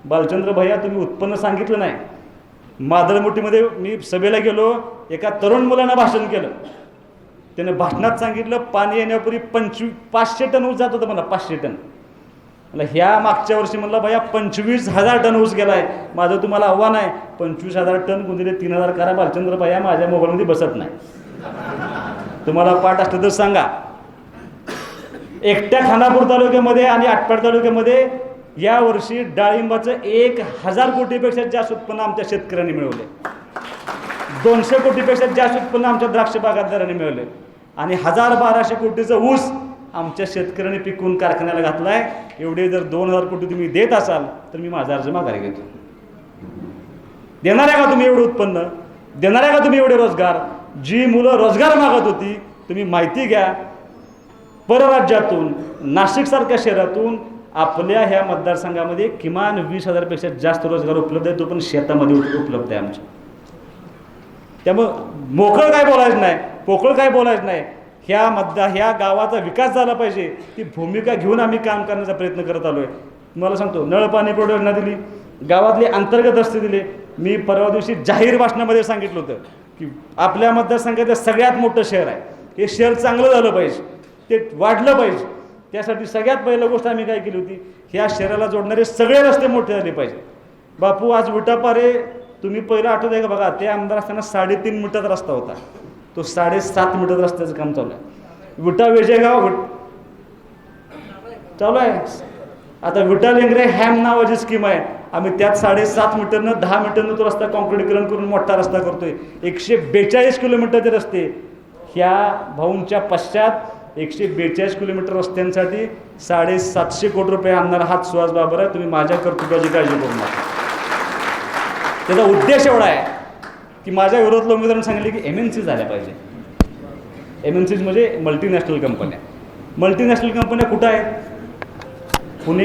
बालचंद्र भैया तुम्ही उत्पन्न सांगितलं नाही. मादळमुठीमध्ये मी सभेला गेलो, एका तरुण मुलानं भाषण केलं. त्याने भाषणात सांगितलं पाणी येण्यापूर्वी 500 टन ऊस जात होतं मला, 500 टन. मला ह्या मागच्या वर्षी म्हणलं भैया 25,000 टन ऊस गेलाय. माझं तुम्हाला आव्हान आहे, 25,000 टन गुंजले 3,000 करा. बालचंद्र भैया माझ्या मोबाईलमध्ये बसत नाही, तुम्हाला पाठ असलं तर सांगा. एकट्या खानापूर तालुक्यामध्ये आणि आटपाडी तालुक्यामध्ये या वर्षी डाळिंबाचं 1,000 कोटीपेक्षा जास्त उत्पन्न आमच्या शेतकऱ्यांनी मिळवले. 200 कोटीपेक्षा जास्त उत्पन्न आमच्या द्राक्ष बागायतदारांनी मिळवले. आणि 1,000-1,200 कोटीचं ऊस आमच्या शेतकऱ्यांनी पिकवून कारखान्याला घातलाय. एवढे जर 2,000 कोटी तुम्ही देत असाल तर मी माझा अर्ज माघारी घेतो. देणार आहे का तुम्ही एवढं उत्पन्न? देणार आहे का तुम्ही एवढे रोजगार? जी मुलं रोजगार मागत होती, तुम्ही माहिती घ्या, परराज्यातून नाशिकसारख्या शहरातून आपल्या ह्या मतदारसंघामध्ये किमान 20,000 पेक्षा जास्त रोजगार उपलब्ध आहे, तो पण शेतामध्ये उपलब्ध आहे आमच्या. त्यामुळं मोकळं काय बोलायचं नाही, पोकळ काय बोलायचं नाही. ह्या गावाचा विकास झाला पाहिजे, ती भूमिका घेऊन आम्ही काम करण्याचा प्रयत्न करत आलो आहे. तुम्हाला सांगतो, नळ पाणी पुरवठा योजना दिली, गावातले अंतर्गत रस्ते दिले. मी परवा दिवशी जाहीर भाषणामध्ये सांगितलं होतं की आपल्या मतदारसंघाचं सगळ्यात मोठं शहर आहे, हे शहर चांगलं झालं पाहिजे, ते वाढलं पाहिजे. त्यासाठी सगळ्यात पहिली गोष्ट आम्ही काय केली होती, ह्या शहराला जोडणारे सगळे रस्ते मोठे झाले पाहिजे. बापू आज विटापारे तुम्ही पहिलं आठवत आहे का बघा, ते आमदार असताना 3.5 मीटरचा रस्ता होता, तो 7.5 मीटर रस्त्याचं काम चालू आहे. विटा वेजेगाव चालू आहे. आता विटा लेंगरे हॅम नावाची स्कीम आहे, आम्ही त्यात 7.5 मीटरनं 10 मीटरनं तो रस्ता कॉन्क्रीटीकरण करून मोठा रस्ता करतोय. 142 किलोमीटरचे रस्ते. ह्या भाऊंच्या पश्चात 142 किलोमीटर रस्त्यांसाठी 750 कोटी रुपये आणणारा हात सुहास बाबर आहे. तुम्ही माझ्या कर्तृत्वाची काळजी करू नका. त्याचा उद्देश एवढा आहे की माझ्या विरोधातल्या उमेदवारांनी सांगितले की MNC झाल्या पाहिजे. MNCज म्हणजे मल्टीनॅशनल कंपन्या. मल्टीनॅशनल कंपन्या कुठं आहेत? पुणे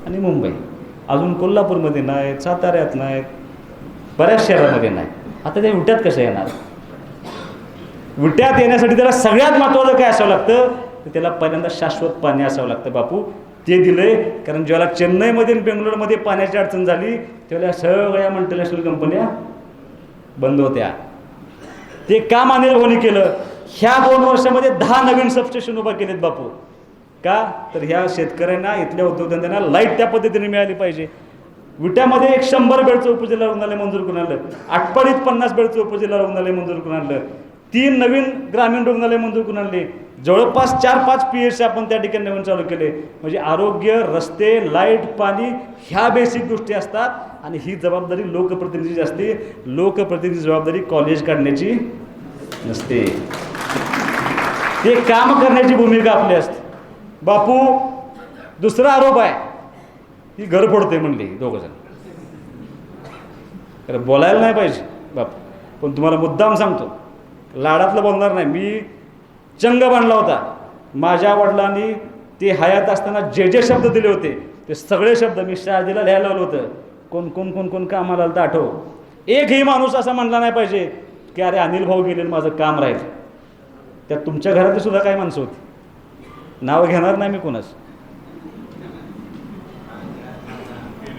आणि मुंबई. अजून कोल्हापूरमध्ये नाहीत, साताऱ्यात नाहीत, बऱ्याच शहरामध्ये नाही. आता त्या विट्यात कसं येणार? विट्यात येण्यासाठी त्याला सगळ्यात महत्त्वाचं काय असावं लागतं, तर त्याला पहिल्यांदा शाश्वत पाणी असावं लागतं. बापू ते दिलंय, कारण ज्याला चेन्नईमध्ये आणि बेंगलोरमध्ये पाण्याची अडचण झाली त्यावेळेला सगळ्या मल्टीनॅशनल कंपन्या बंद होत्या. ते काम अनिल भाऊनी केलं. ह्या 2 वर्षामध्ये 10 नवीन सबस्टेशन उभा केलेत बापू. का तर ह्या शेतकऱ्यांना, इथल्या उद्योगधंद्यांना लाईट त्या पद्धतीने मिळाली पाहिजे. विट्यामध्ये 100 बेडचं उपजिल्हा रुग्णालय मंजूर करून आणलं. आटपाडीत 50 बेडचं उपजिल्हा रुग्णालय मंजूर करून आणलं. 3 नवीन ग्रामीण रुग्णालय मंजूर करून आणले. जवळपास 4-5 PHC आपण त्या ठिकाणी नवीन चालू केले. म्हणजे आरोग्य, रस्ते, लाईट, पाणी ह्या बेसिक गोष्टी असतात. आणि ही जबाबदारी लोकप्रतिनिधीची असते. लोकप्रतिनिधी जबाबदारी कॉलेज काढण्याची नसते, ते काम करण्याची भूमिका आपली असते. बापू दुसरा आरोप आहे की घर फोडते म्हणले 2 जण. तर बोलायला नाही पाहिजे बापू, पण तुम्हाला मुद्दाम सांगतो, लाडातलं बोलणार नाही. मी चंग बांधला होता. माझ्या वडिलांनी ते हयात असताना जे शब्द दिले होते ते सगळे शब्द मी शहाजीला लिहायला लावलं होतं. कोण कोण कोण कोण कामाला आलं तर आठव. एकही माणूस असा म्हणला नाही पाहिजे की अरे अनिल भाऊ गेले माझं काम राहील. त्यात तुमच्या घरातली सुद्धा काही माणसं होती, नाव घेणार नाही मी कोणाच.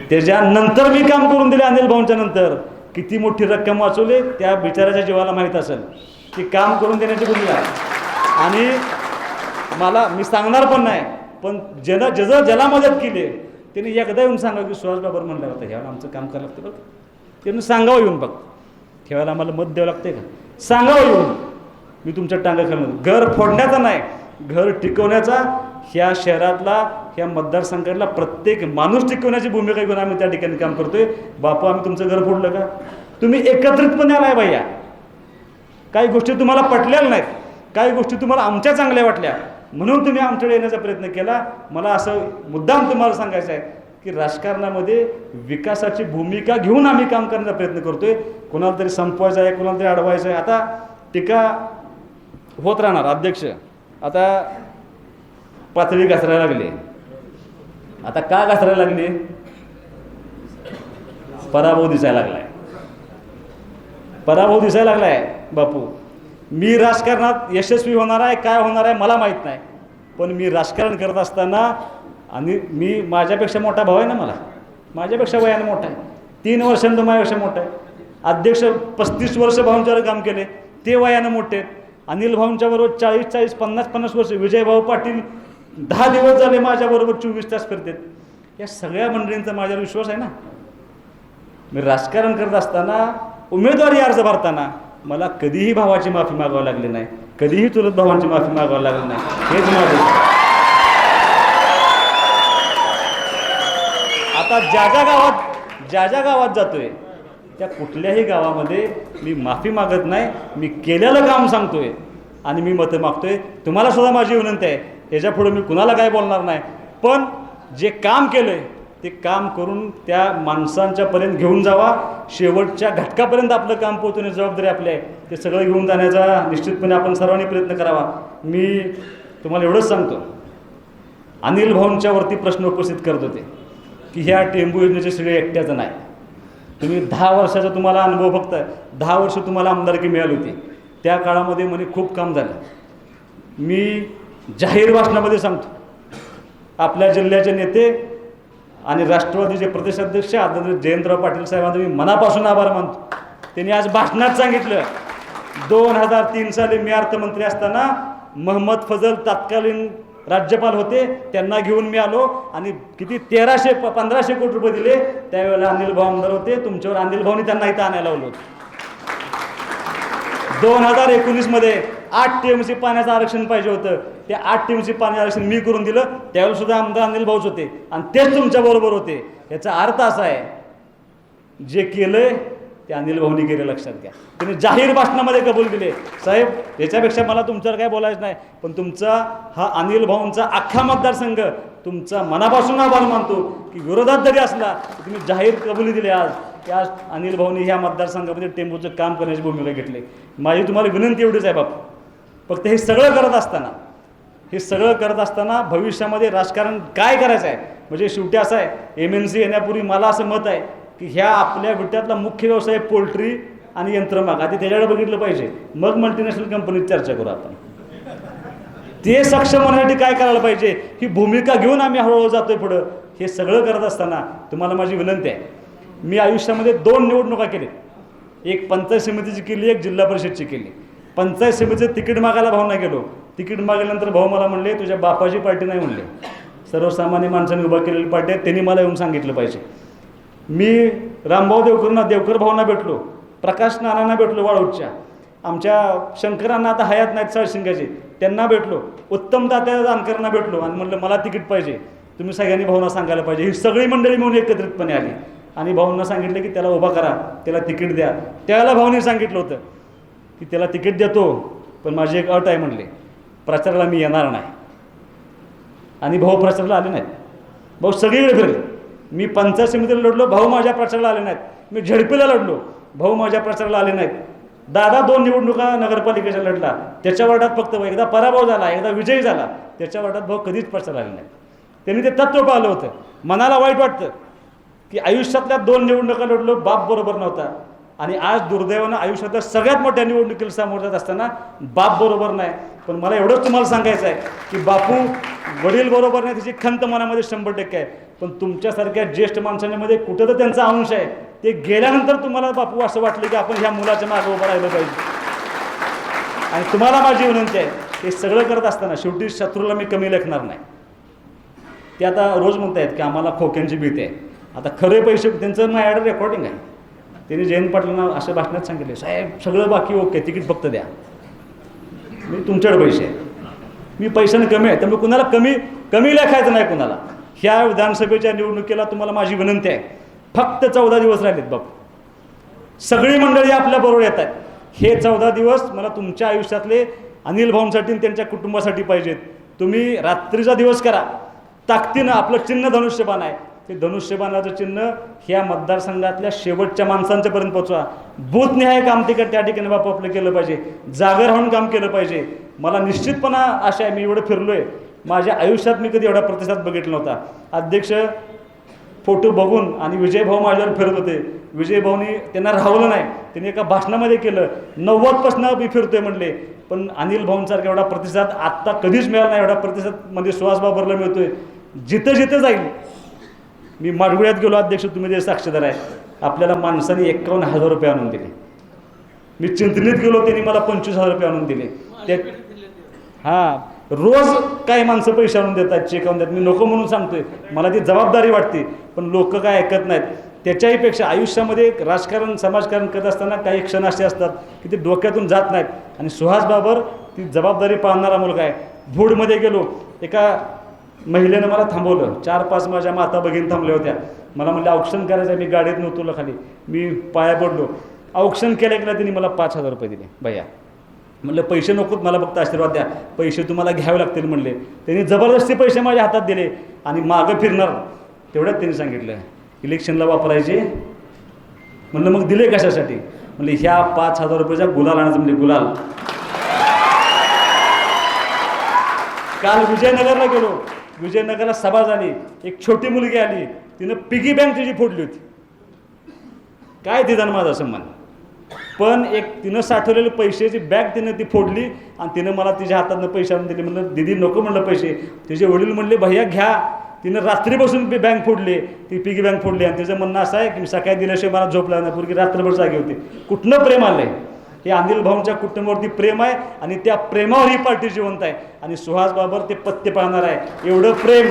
त्याच्यानंतर मी काम करून दिले अनिल भाऊंच्या नंतर. किती मोठी रक्कम वाचवली त्या बिचाराच्या जीवाला माहीत असेल. ती काम करून देण्याची भूमिका आहे. आणि मी सांगणार पण नाही, पण ज्याला मदत केली त्यांनी एकदा येऊन सांगावं की सुहास बाबर म्हणलं होतं ह्याला आमचं काम करावं लागतं बघ. त्यांनी सांगावं येऊन बघ, ठेवायला आम्हाला मत द्यावं लागते का? सांगावं येऊन, मी तुमच्या टांगा खालून. घर फोडण्याचा नाही, घर टिकवण्याचा. ह्या शहरातला, ह्या मतदारसंघातला प्रत्येक माणूस टिकवण्याची भूमिका घेऊन आम्ही त्या ठिकाणी काम करतोय. बापू आम्ही तुमचं घर फोडलं का? तुम्ही एकत्रितपणे आलाय भैया. काही गोष्टी तुम्हाला पटलेल्या नाहीत, काही गोष्टी तुम्हाला आमच्या चांगल्या वाटल्या म्हणून तुम्ही आमच्याकडे येण्याचा प्रयत्न केला. मला असं मुद्दाम तुम्हाला सांगायचं आहे की राजकारणामध्ये विकासाची भूमिका घेऊन आम्ही काम करण्याचा प्रयत्न करतोय. कोणाला तरी संपवायचं आहे, कोणाला तरी अडवायचं आहे. आता टीका होत राहणार. अध्यक्ष आता पातळी घसरायला लागली. आता का घसरायला लागली? पराभव दिसायला लागलाय. पराभव दिसायला लागलाय बापू. मी राजकारणात यशस्वी होणार आहे काय होणार आहे मला माहीत नाही, पण मी राजकारण करत असताना, आणि मी माझ्यापेक्षा मोठा भाऊ आहे ना, माझ्यापेक्षा वयाने मोठा आहे. 3 वर्षांनी माझ्यापेक्षा मोठा आहे. अध्यक्ष 35 वर्ष भाऊंच्यावर काम केले, ते वयानं मोठे आहेत. अनिल भाऊंच्या बरोबर 40-40, 50-50 वर्ष. विजयभाऊ पाटील 10 दिवस झाले माझ्याबरोबर 24 तास फिरतात. या सगळ्या मंडळींचा माझ्यावर विश्वास आहे ना. मी राजकारण करत असताना, उमेदवारी अर्ज भरताना मला कधीही भावाची माफी मागावी लागली नाही, कधीही चुलत भावांची माफी मागावी लागली नाही. हेच माझं. आता ज्या ज्या गावात जातोय त्या कुठल्याही गावामध्ये मी माफी मागत नाही. मी केलेलं काम सांगतोय आणि मी मतं मागतोय. तुम्हाला सुद्धा माझी विनंती आहे, याच्या पुढे मी कुणाला काय बोलणार नाही, पण जे काम केलंय ते काम करून त्या माणसांच्यापर्यंत घेऊन जावा. शेवटच्या घटकापर्यंत आपलं काम पोहोचवण्याची जबाबदारी आपली आहे. ते सगळं घेऊन जाण्याचा निश्चितपणे आपण सर्वांनी प्रयत्न करावा. मी तुम्हाला एवढंच सांगतो, अनिल भाऊंच्यावरती प्रश्न उपस्थित करत होते की ह्या टेंबू योजनेचे श्रेय एकट्याचं नाही. तुम्ही 10 वर्षाचा तुम्हाला अनुभव, फक्त 10 वर्ष तुम्हाला आमदारकी मिळाली होती. त्या काळामध्ये म्हणे खूप काम झालं. मी जाहीर भाषणामध्ये सांगतो, आपल्या जिल्ह्याचे नेते आणि राष्ट्रवादीचे प्रदेशाध्यक्ष आदरणीय जयंतराव पाटील साहेबांचा मी मनापासून आभार मानतो. त्यांनी आज भाषणात सांगितलं, 2003 साली मी अर्थमंत्री असताना महम्मद फजल तत्कालीन राज्यपाल होते, त्यांना घेऊन मी आलो आणि किती 1500 कोटी रुपये दिले. त्यावेळेला अनिल भाऊ आमदार होते, तुमच्यावर अनिल भाऊनी त्यांना इथं आणायला लावलं. 2019 मध्ये 8 TMC पाण्याचं आरक्षण पाहिजे होतं. ते 8 TMC पाणी आरक्षण मी करून दिलं. त्यावेळेला सुद्धा आमदार अनिल भाऊच होते आणि तेच तुमच्या बरोबर होते. याचा अर्थ असा आहे, जे केलंय ते अनिल भाऊनी केलं, लक्षात घ्या. त्यांनी जाहीर भाषणामध्ये कबूल दिले. साहेब, याच्यापेक्षा मला तुमच्यावर काय बोलायचं नाही, पण तुमचा हा अनिल भाऊंचा अख्खा मतदारसंघ तुमचा मनापासून आभार मानतो की विरोधात जरी असला तुम्ही जाहीर कबुली दिली आज की आज अनिल भाऊनी ह्या मतदारसंघामध्ये टेम्पोचं काम करण्याची भूमिका घेतली. माझी तुम्हाला विनंती एवढीच आहे बाप, फक्त हे सगळं करत असताना भविष्यामध्ये राजकारण काय करायचं आहे, म्हणजे शेवटी असं आहे, MNC येण्यापूर्वी मला असं मत आहे की ह्या आपल्या विट्यातला मुख्य व्यवसाय पोल्ट्री आणि यंत्रमाग, आधी त्याच्याकडे बघितलं पाहिजे, मग मल्टीनॅशनल कंपनीत चर्चा करू आपण. ते सक्षम होण्यासाठी काय करायला पाहिजे ही भूमिका घेऊन आम्ही हळूहळू जातोय पुढं. हे सगळं करत असताना तुम्हाला माझी विनंती आहे, मी आयुष्यामध्ये 2 निवडणुका केल्या. एक पंचायत समितीची केली, एक जिल्हा परिषदची केली. पंचायत समितीचं तिकीट मागायला भाऊंना गेलो. तिकीट मागल्यानंतर भाऊ मला म्हणले, तुझ्या बापाची पार्टी नाही म्हणले, सर्वसामान्य माणसांनी उभा केलेली पार्टी आहे, त्यांनी मला येऊन सांगितलं पाहिजे. मी रामभाऊ देवकर भाऊंना भेटलो, प्रकाश नानांना भेटलो वाळूच्या, आमच्या शंकरांना आता हयात नाहीत सळसिंगाचे, त्यांना भेटलो, उत्तम तात्या जानकरांना भेटलो आणि म्हणलं मला तिकीट पाहिजे, तुम्ही सगळ्यांनी भाऊंना सांगायला पाहिजे. ही सगळी मंडळी मिळून एकत्रितपणे आली आणि भाऊंना सांगितलं की त्याला उभा करा, त्याला तिकीट द्या. त्यावेळेला भाऊंनी सांगितलं होतं की त्याला तिकीट देतो, पण माझी एक अट आहे म्हणले, प्रचाराला मी येणार नाही. आणि भाऊ प्रचाराला आले नाहीत. भाऊ सगळीकडे फिरले. मी पंचायत समितीला लढलो, भाऊ माझ्या प्रचाराला आले नाहीत. मी झडपीला लढलो, भाऊ माझ्या प्रचाराला आले नाहीत. दादा 2 निवडणुका नगरपालिकेच्या लढला, त्याच्या वार्डात फक्त एकदा पराभव झाला, एकदा विजयी झाला, त्याच्या वार्डात भाऊ कधीच प्रचाराला आले नाहीत. त्यांनी ते तत्त्व पाहिलं होतं. मनाला वाईट वाटतं की आयुष्यातल्या 2 निवडणुका लढलो, बाप बरोबर नव्हता, आणि आज दुर्दैवानं आयुष्यातल्या सगळ्यात मोठ्या निवडणुकीला सामोरं जात असताना बाप बरोबर नाही. पण मला एवढंच तुम्हाला सांगायचं आहे की बापू वडील बरोबर नाही, त्याची खंत मनामध्ये 100% आहे. पण तुमच्यासारख्या ज्येष्ठ माणसांमध्ये कुठं तर त्यांचा अंश आहे. ते गेल्यानंतर तुम्हाला बापू असं वाटलं की आपण ह्या मुलाच्या मागे उभं राहिलं पाहिजे. आणि तुम्हाला माझी विनंती आहे, हे सगळं करत असताना शेवटी शत्रूला मी कमी लेखणार नाही. ते आता रोज म्हणतायत की आम्हाला खोक्यांची भीती आहे. आता खरे पैसे त्यांचं माझ्याकडे रेकॉर्डिंग आहे. त्यांनी जयंत पाटलांना अशा भाषणात सांगितले, साहेब सगळं बाकी ओके, तिकीट फक्त द्या, मी तुमच्याकडे पैसे आहे, मी पैशाने कमी आहे, त्यामुळे कुणाला कमी लेखायचं नाही कुणाला. ह्या विधानसभेच्या निवडणुकीला तुम्हाला माझी विनंती आहे, फक्त 14 दिवस राहिलेत बाप, सगळी मंडळी आपल्याबरोबर येत आहेत. हे 14 दिवस मला तुमच्या आयुष्यातले अनिल भाऊंसाठी आणि त्यांच्या कुटुंबासाठी पाहिजेत. तुम्ही रात्रीचा दिवस करा, ताकदीनं. आपलं चिन्ह धनुष्यबाण आहे, ते धनुष्यबाणाचं चिन्ह ह्या मतदारसंघातल्या शेवटच्या माणसांच्यापर्यंत पोचवा. बूथनिहाय काम त्या ठिकाणी बापू आपलं केलं पाहिजे, जागर राहून काम केलं पाहिजे. मला निश्चितपणा आशा आहे, मी एवढं फिरलो आहे, माझ्या आयुष्यात मी कधी एवढा प्रतिसाद बघितला नव्हता. अध्यक्ष फोटो बघून आणि विजयभाऊ माझ्यावर फिरत होते, विजयभाऊनी त्यांना राहवलं नाही, त्यांनी एका भाषणामध्ये केलं 90% मी फिरतोय म्हणले. पण अनिल भाऊंसारखा एवढा प्रतिसाद आत्ता कधीच मिळाला नाही. एवढा प्रतिसाद मध्ये सुहास बाबरला मिळतोय. जिथं जिथं जाईल, मी माडगुळ्यात गेलो, अध्यक्ष तुम्ही जे साक्षीदार आहे, आपल्याला माणसाने 51,000 रुपये आणून दिले. मी चिंचणीत गेलो, त्यांनी मला 25,000 रुपये आणून दिले. ते हां, रोज काही माणसं पैसे आणून देतात, चेक आणून देतात. मी नको म्हणून सांगतोय, मला ती जबाबदारी वाटते, पण लोक काय ऐकत नाहीत. त्याच्याहीपेक्षा आयुष्यामध्ये राजकारण समाजकारण करत असताना काही क्षण असे असतात की ते डोक्यातून जात नाहीत. आणि सुहास बाबर ती जबाबदारी पाळणारा मुलगा आहे. भूडमध्ये गेलो, एका महिलेनं मला थांबवलं, 4-5 माझ्या माता भगिनी थांबल्या होत्या. मला म्हणलं औक्षण करायचं आहे, मी गाडीत नव्हतो खाली, मी पाया पडलो. औक्षण केल्या केल्या त्यांनी मला 5,000 रुपये दिले. भैया म्हणलं पैसे नकोत, मला फक्त आशीर्वाद द्या, पैसे तुम्हाला घ्यावे लागतील म्हणले. त्यांनी जबरदस्ती पैसे माझ्या हातात दिले आणि मागं फिरणार तेवढ्यात त्यांनी सांगितलं इलेक्शनला वापरायचे. म्हणलं मग दिले कशासाठी? म्हणले ह्या 5,000 रुपयाचा गुलाल आणायचं. म्हणजे गुलाल. काल विजयनगरला गेलो, विजयनगरला सभा झाली, एक छोटी मुलगी आली, तिनं पिगी बँक तिची फोडली होती. काय तिचा माझा सन्मान, पण एक तिनं साठवलेले पैशाची बॅग तिनं ती फोडली आणि तिनं मला तिच्या हातातनं पैसे आणून दिले. म्हणलं दिदी नको म्हणलं पैसे. तिचे वडील म्हणले भैया घ्या. तिनं रात्री बसून बँक फोडली, ती पिगी बँक फोडली. आणि तिचं म्हणणं असं आहे की मी सकाळी दिल्याशिवाय मला झोप लागणार, पूर्वी रात्रभर जागी होती. कुठनं प्रेम आलंय हे अनिल भाऊंच्या कुटुंबावरती प्रेम आहे आणि त्या प्रेमावर ही पार्टी जिवंत आहे आणि सुहास बाबर ते पत्ते पाळणार आहे. एवढं प्रेम,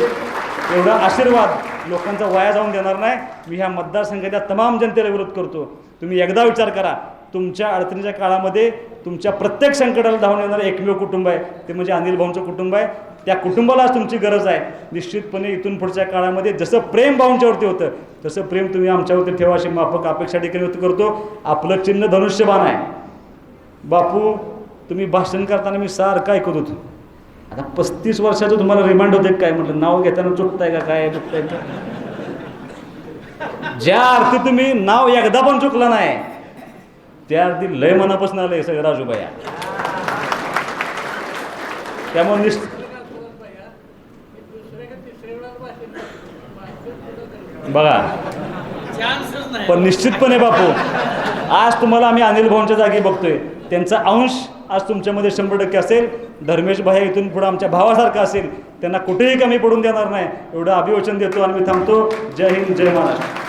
एवढा आशीर्वाद लोकांचा वाया जाऊन देणार नाही. मी ह्या मतदारसंघाच्या तमाम जनतेला विरोध करतो. तुम्ही एकदा विचार करा, तुमच्या अडचणीच्या काळामध्ये तुमच्या प्रत्येक संकटाला धावून येणारं एकमेव कुटुंब आहे ते म्हणजे अनिल भाऊंचं कुटुंब आहे. त्या कुटुंबालाच तुमची गरज आहे. निश्चितपणे इथून पुढच्या काळामध्ये जसं प्रेम भाऊंच्यावरती होतं तसं प्रेम तुम्ही आमच्यावरती ठेवा अशी माफक अपेक्षा देखील व्यक्त करतो. आपलं चिन्ह धनुष्यबाण आहे. बापू, तुम्ही भाषण करताना मी सारखं ऐकत होतो. आता 35 वर्षाचं तुम्हाला रिमांड होते काय? म्हटलं नाव घेताना चुकताय का काय चुकताय का? ज्या अर्थी तुम्ही नाव एकदा पण चुकलं नाही त्या अर्थी लय मनापासून आलंय सगळं राजूबाया. त्यामुळे बघा, पण निश्चितपणे बापू, आज तुम्हाला आम्ही अनिल भाऊंच्या जागी बघतोय. त्यांचा अंश आज तुमच्यामध्ये 100% असेल. धर्मेश भाई इथून पुढे आमच्या भावासारखा असेल. त्यांना कुठेही कमी पडून देणार नाही एवढं अभिवचन देतो आणि मी थांबतो. जय हिंद, जय महाराष्ट्र.